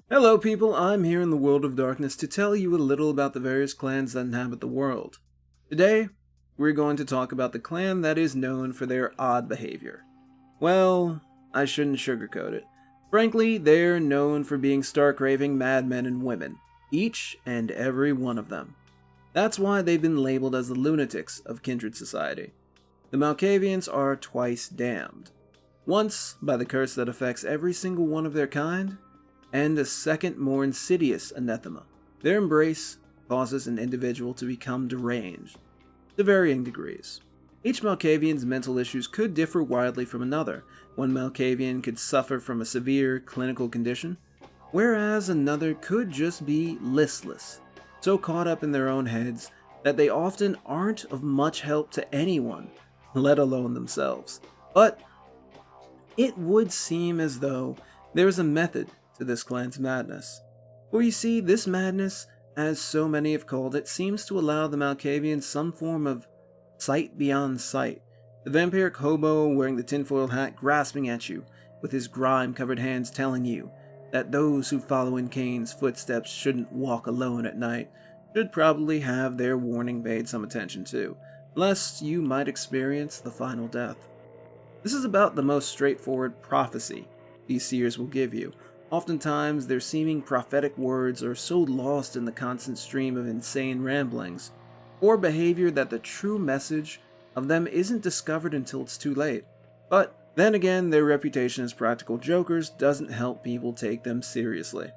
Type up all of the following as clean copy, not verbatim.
Hello people, I'm here in the world of darkness to tell you a little about the various clans that inhabit the world. Today, we're going to talk about the clan that is known for their odd behavior. Well, I shouldn't sugarcoat it. Frankly, they're known for being stark raving madmen and women, each and every one of them. That's why they've been labeled as the lunatics of kindred society. The Malkavians are twice damned. Once by the curse that affects every single one of their kind, and a second, more insidious anathema. Their embrace causes an individual to become deranged, to varying degrees. Each Malkavian's mental issues could differ widely from another. One Malkavian could suffer from a severe clinical condition, whereas another could just be listless, so caught up in their own heads that they often aren't of much help to anyone, let alone themselves. But it would seem as though there is a method to this clan's madness. For you see, this madness, as so many have called it, seems to allow the Malkavians some form of sight beyond sight. The vampiric hobo wearing the tinfoil hat grasping at you, with his grime-covered hands telling you that those who follow in Cain's footsteps shouldn't walk alone at night, should probably have their warning paid some attention to, lest you might experience the final death. This is about the most straightforward prophecy these seers will give you. Oftentimes, their seeming prophetic words are so lost in the constant stream of insane ramblings or behavior that the true message of them isn't discovered until it's too late. But then again, their reputation as practical jokers doesn't help people take them seriously,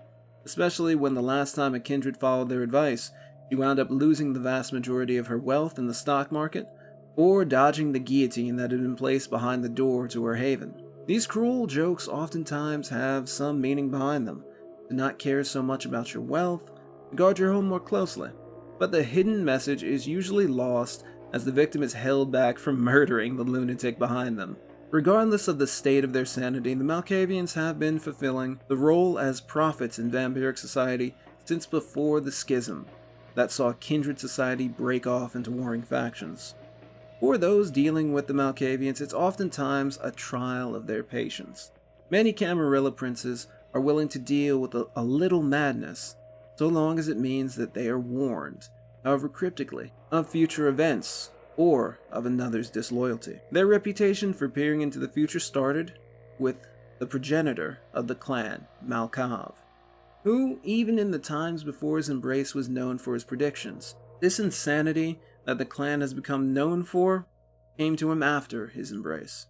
especially when the last time a kindred followed their advice, she wound up losing the vast majority of her wealth in the stock market or dodging the guillotine that had been placed behind the door to her haven. These cruel jokes oftentimes have some meaning behind them. Do not care so much about your wealth, guard your home more closely. But the hidden message is usually lost as the victim is held back from murdering the lunatic behind them. Regardless of the state of their sanity, the Malkavians have been fulfilling the role as prophets in vampiric society since before the schism that saw kindred society break off into warring factions. For those dealing with the Malkavians, it's oftentimes a trial of their patience. Many Camarilla princes are willing to deal with a little madness, so long as it means that they are warned, however cryptically, of future events or of another's disloyalty. Their reputation for peering into the future started with the progenitor of the clan, Malkav, who, even in the times before his embrace, was known for his predictions. This insanity that the clan has become known for came to him after his embrace.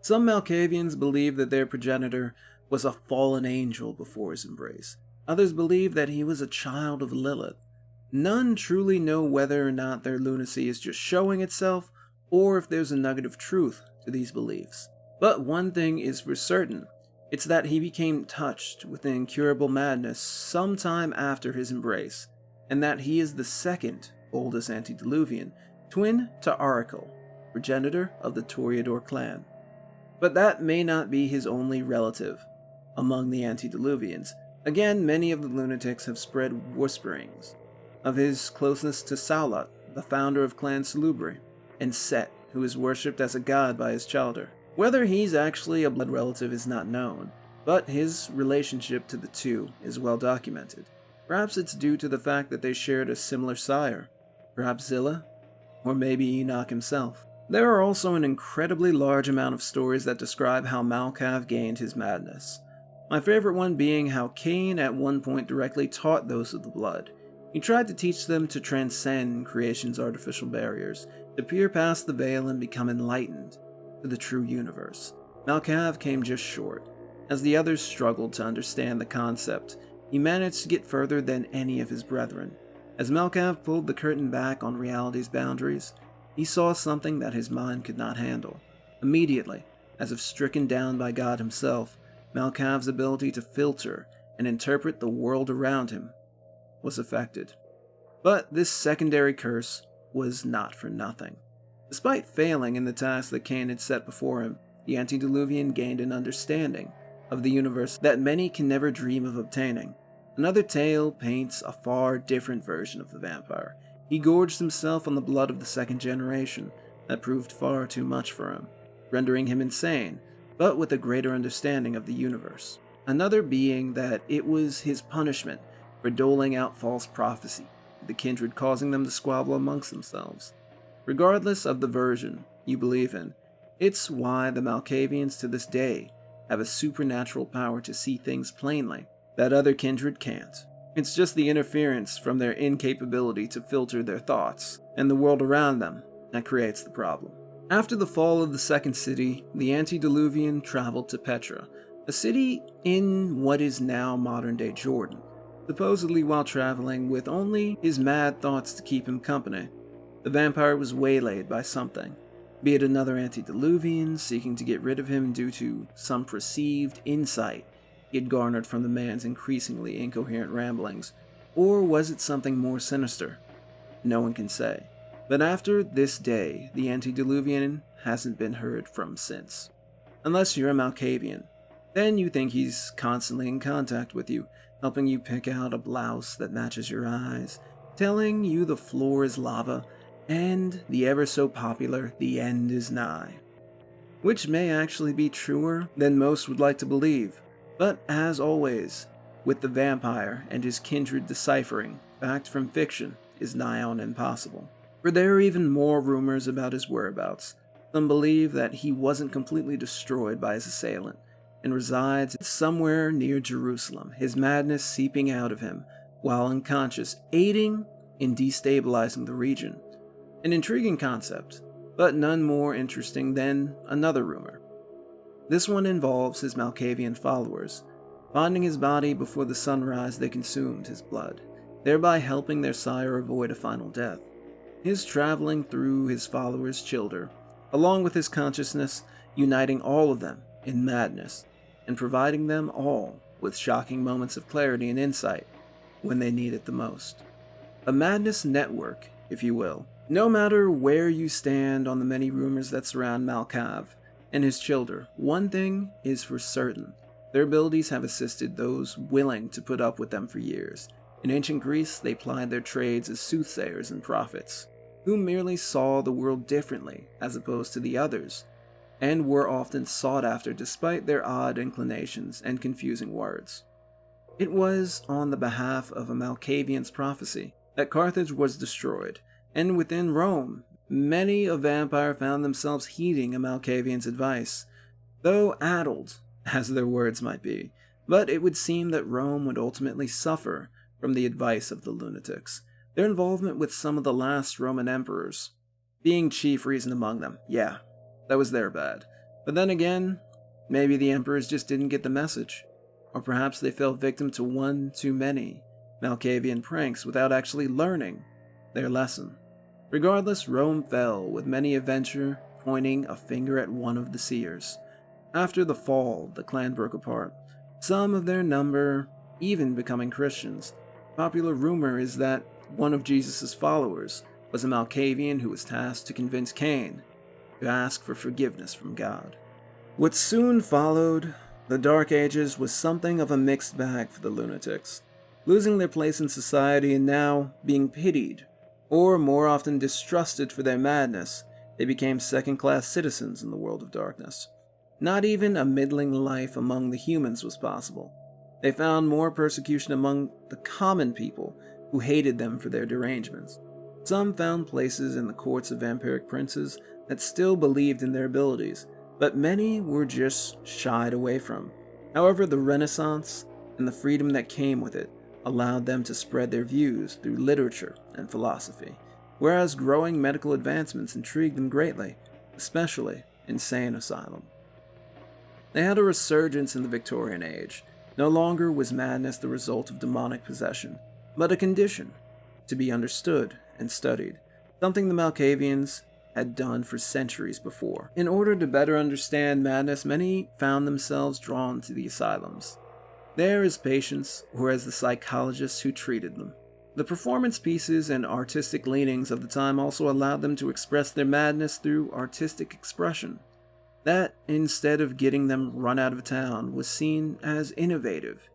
Some Malkavians believe that their progenitor was a fallen angel before his embrace. Others believe that he was a child of Lilith. None truly know whether or not their lunacy is just showing itself, or if there's a nugget of truth to these beliefs. But one thing is for certain, it's that he became touched with an incurable madness sometime after his embrace, and that he is the second oldest antediluvian, twin to Oracle, progenitor of the Toreador clan. But that may not be his only relative among the antediluvians. Again, many of the lunatics have spread whisperings of his closeness to Saulat, the founder of Clan Salubri, and Set, who is worshipped as a god by his children. Whether he's actually a blood relative is not known, but his relationship to the two is well documented. Perhaps it's due to the fact that they shared a similar sire, perhaps Zilla, or maybe Enoch himself. There are also an incredibly large amount of stories that describe how Malkav gained his madness. My favorite one being how Cain at one point directly taught those of the blood. He tried to teach them to transcend creation's artificial barriers, to peer past the veil and become enlightened to the true universe. Malkav came just short. As the others struggled to understand the concept, he managed to get further than any of his brethren. As Malkav pulled the curtain back on reality's boundaries, he saw something that his mind could not handle. Immediately, as if stricken down by God himself, Malkav's ability to filter and interpret the world around him was affected. But this secondary curse was not for nothing. Despite failing in the task that Cain had set before him, the antediluvian gained an understanding of the universe that many can never dream of obtaining. Another tale paints a far different version of the vampire. He gorged himself on the blood of the second generation that proved far too much for him, rendering him insane, but with a greater understanding of the universe. another being that it was his punishment for doling out false prophecy, the kindred causing them to squabble amongst themselves. Regardless of the version you believe in, it's why the Malkavians to this day have a supernatural power to see things plainly that other kindred can't. It's just the interference from their incapability to filter their thoughts and the world around them that creates the problem. After the fall of the second city, the antediluvian traveled to Petra, a city in what is now modern-day Jordan, supposedly while traveling with only his mad thoughts to keep him company. The vampire was waylaid by something, be it another antediluvian seeking to get rid of him due to some perceived insight he had garnered from the man's increasingly incoherent ramblings, or was it something more sinister? No one can say. But after this day, the antediluvian hasn't been heard from since. Unless you're a Malkavian. Then you think he's constantly in contact with you, helping you pick out a blouse that matches your eyes, telling you the floor is lava, and the ever so popular "the end is nigh." Which may actually be truer than most would like to believe, but as always, with the vampire and his kindred deciphering fact from fiction is nigh on impossible. For there are even more rumors about his whereabouts. Some believe that he wasn't completely destroyed by his assailant, and resides somewhere near Jerusalem, his madness seeping out of him, while unconscious, aiding in destabilizing the region. An intriguing concept, but none more interesting than another rumor. This one involves his Malkavian followers. Finding his body before the sunrise, they consumed his blood, thereby helping their sire avoid a final death. His traveling through his followers' childer, along with his consciousness, uniting all of them in madness, and providing them all with shocking moments of clarity and insight when they need it the most. A madness network, if you will. No matter where you stand on the many rumors that surround Malkav and his childer, one thing is for certain. Their abilities have assisted those willing to put up with them for years. In ancient Greece, they plied their trades as soothsayers and prophets, who merely saw the world differently as opposed to the others, and were often sought after despite their odd inclinations and confusing words. It was on the behalf of a Malkavian's prophecy that Carthage was destroyed, and within Rome, many a vampire found themselves heeding a Malkavian's advice, though addled, as their words might be. But it would seem that Rome would ultimately suffer from the advice of the lunatics, their involvement with some of the last Roman emperors being chief reason among them. Yeah, that was their bad. But then again, maybe the emperors just didn't get the message, or perhaps they fell victim to one too many Malkavian pranks without actually learning their lesson. Regardless, Rome fell, with many a venture pointing a finger at one of the seers. After the fall, the clan broke apart, some of their number even becoming Christians. Popular rumor is that one of Jesus' followers was a Malkavian who was tasked to convince Cain to ask for forgiveness from God. What soon followed, the Dark Ages, was something of a mixed bag for the lunatics, losing their place in society and now being pitied, or more often distrusted for their madness. They became second-class citizens in the world of darkness. Not even a middling life among the humans was possible. They found more persecution among the common people who hated them for their derangements. Some found places in the courts of vampiric princes that still believed in their abilities, but many were just shied away from. However, the Renaissance and the freedom that came with it allowed them to spread their views through literature and philosophy, whereas growing medical advancements intrigued them greatly, especially insane asylum. They had a resurgence in the Victorian age. No longer was madness the result of demonic possession, but a condition to be understood and studied, something the Malkavians had done for centuries before. In order to better understand madness, many found themselves drawn to the asylums, there as patients or as the psychologists who treated them. The performance pieces and artistic leanings of the time also allowed them to express their madness through artistic expression. That, instead of getting them run out of town, was seen as innovative,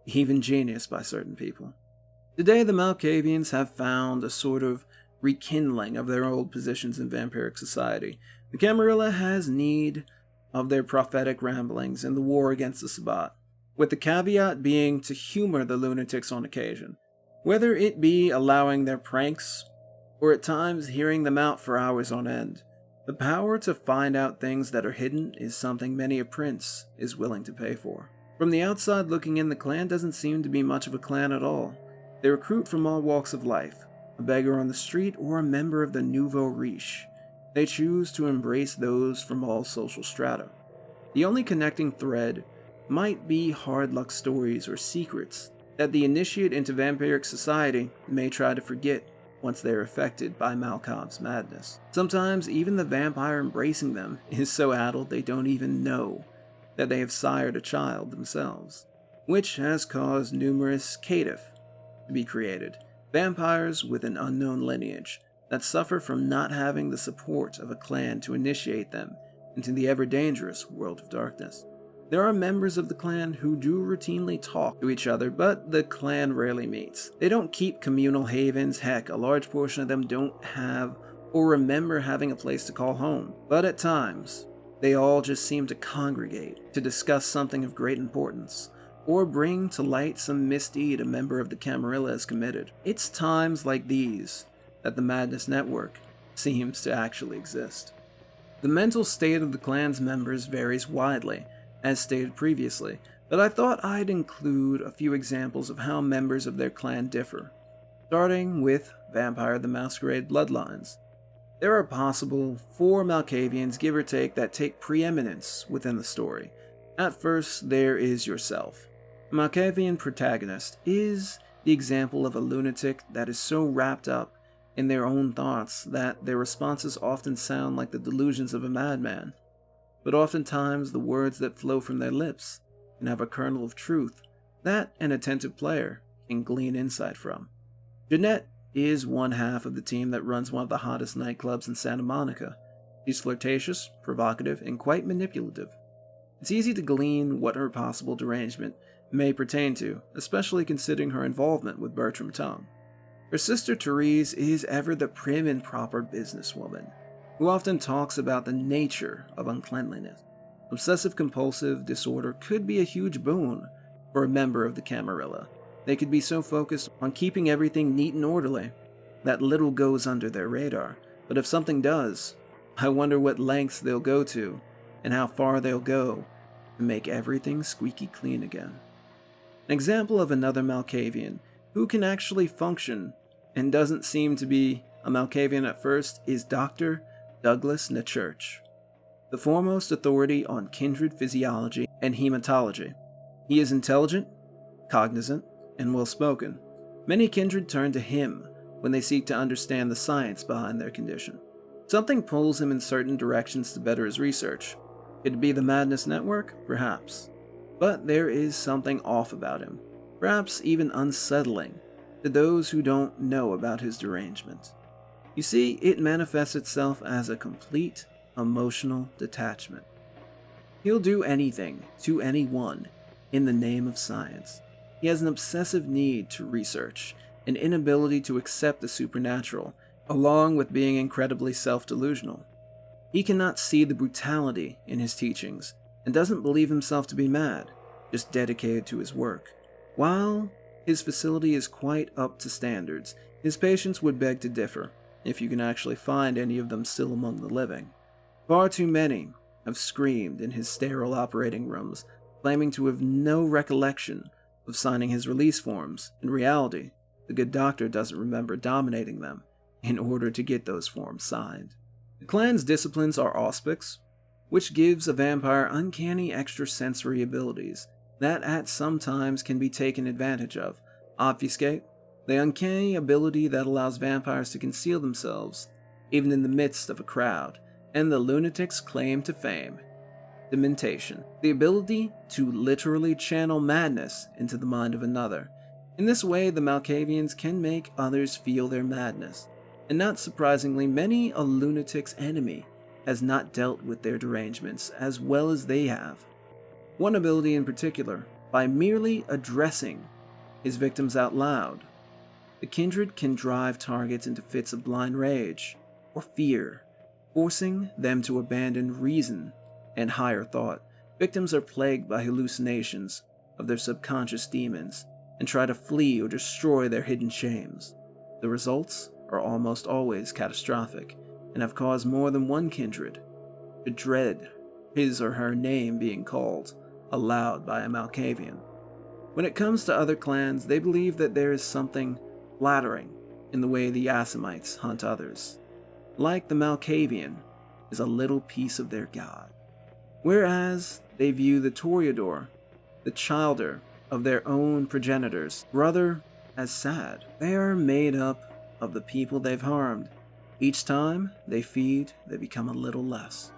even genius by certain people. Today, the Malkavians have found a sort of rekindling of their old positions in vampiric society. The Camarilla has need of their prophetic ramblings in the war against the Sabbat. with the caveat being to humor the lunatics on occasion, whether it be allowing their pranks or at times hearing them out for hours on end. The power to find out things that are hidden is something many a prince is willing to pay for. From the outside looking in, the clan doesn't seem to be much of a clan at all. They recruit from all walks of life, a beggar on the street or a member of the nouveau riche. They choose to embrace those from all social strata. The only connecting thread might be hard luck stories or secrets that the initiate into vampiric society may try to forget once they are affected by Malkov's madness. Sometimes even the vampire embracing them is so addled they don't even know that they have sired a child themselves, which has caused numerous caitiff to be created, vampires with an unknown lineage that suffer from not having the support of a clan to initiate them into the ever-dangerous world of darkness. There are members of the clan who do routinely talk to each other, but the clan rarely meets. They don't keep communal havens. Heck, a large portion of them don't have or remember having a place to call home. But at times, they all just seem to congregate to discuss something of great importance, or bring to light some misdeed a member of the Camarilla has committed. It's times like these that the Madness Network seems to actually exist. The mental state of the clan's members varies widely, as stated previously, but I thought I'd include a few examples of how members of their clan differ, starting with Vampire the Masquerade bloodlines. There are possible 4 Malkavians, give or take, that take preeminence within the story. At first, there is yourself. A Malkavian protagonist is the example of a lunatic that is so wrapped up in their own thoughts that their responses often sound like the delusions of a madman. But oftentimes the words that flow from their lips can have a kernel of truth that an attentive player can glean insight from. Jeanette is one half of the team that runs one of the hottest nightclubs in Santa Monica. She's flirtatious, provocative, and quite manipulative. It's easy to glean what her possible derangement may pertain to, especially considering her involvement with Bertram Tongue. Her sister Therese is ever the prim and proper businesswoman, who often talks about the nature of uncleanliness. Obsessive-compulsive disorder could be a huge boon for a member of the Camarilla. They could be so focused on keeping everything neat and orderly that little goes under their radar. But if something does, I wonder what lengths they'll go to and how far they'll go to make everything squeaky clean again. An example of another Malkavian who can actually function and doesn't seem to be a Malkavian at first is Dr. Douglas Nachurch, the foremost authority on kindred physiology and hematology. He is intelligent, cognizant, and well-spoken. Many kindred turn to him when they seek to understand the science behind their condition. Something pulls him in certain directions to better his research. Could it be the Madness Network? Perhaps. But there is something off about him, perhaps even unsettling to those who don't know about his derangement. You see, it manifests itself as a complete emotional detachment. He'll do anything to anyone in the name of science. He has an obsessive need to research, an inability to accept the supernatural, along with being incredibly self-delusional. He cannot see the brutality in his teachings, and doesn't believe himself to be mad, just dedicated to his work. While his facility is quite up to standards, his patients would beg to differ, if you can actually find any of them still among the living. Far too many have screamed in his sterile operating rooms, claiming to have no recollection of signing his release forms. In reality, the good doctor doesn't remember dominating them in order to get those forms signed. The clan's disciplines are auspics, which gives a vampire uncanny extrasensory abilities that at some times can be taken advantage of. Obfuscate, the uncanny ability that allows vampires to conceal themselves, even in the midst of a crowd, and the lunatic's claim to fame. Dementation, the ability to literally channel madness into the mind of another. In this way, the Malkavians can make others feel their madness, and not surprisingly, many a lunatic's enemy has not dealt with their derangements as well as they have. One ability in particular, by merely addressing his victims out loud, the kindred can drive targets into fits of blind rage or fear, forcing them to abandon reason and higher thought. Victims are plagued by hallucinations, of their subconscious demons and try to flee or destroy their hidden shames. The results are almost always catastrophic and have caused more than one kindred to dread his or her name being called aloud by a Malkavian. When it comes to other clans, they believe that there is something flattering in the way the Assamites hunt others, like the Malkavian is a little piece of their god. Whereas they view the Toreador, the childer of their own progenitors, brother, as sad. They are made up of the people they've harmed. Each time they feed, they become a little less.